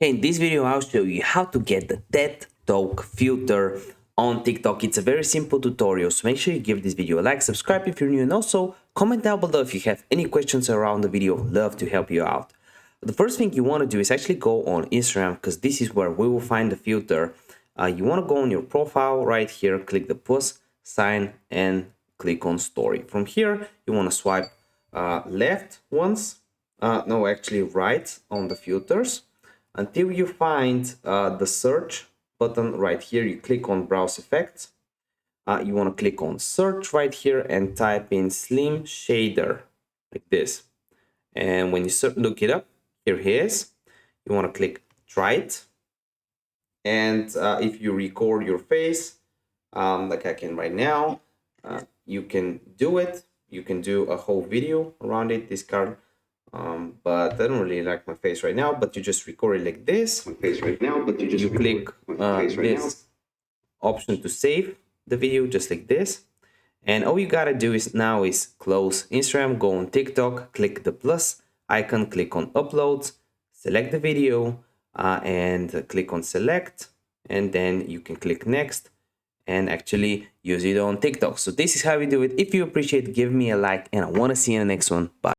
Hey, in this video, I'll show you how to get the TED Talk filter on TikTok. It's a very simple tutorial, so make sure you give this video a like, subscribe if you're new, and also comment down below if you have any questions around the video. Love to help you out. The first thing you want to do is actually go on Instagram, because this is where we will find the filter. You want to go on your profile right here, click the plus sign, and click on story. From here, you want to swipe left once, no, actually right on the filters, until you find the search button right here. You click on browse effects. You want to click on search right here and type in slim shader like this. And when you look it up, here he is. You want to click try it. And if you record your face, like I can right now, you can do it. You can do a whole video around it, this card. But I don't really like my face right now, but you just record it like this. My face right now, but you click this option to save the video just like this. And all you gotta do is now is close Instagram, go on TikTok, click the plus icon, click on uploads, select the video, and click on select, and then you can click next and actually use it on TikTok. So this is how we do it. If you appreciate, give me a like, and I want to see you in the next one. Bye.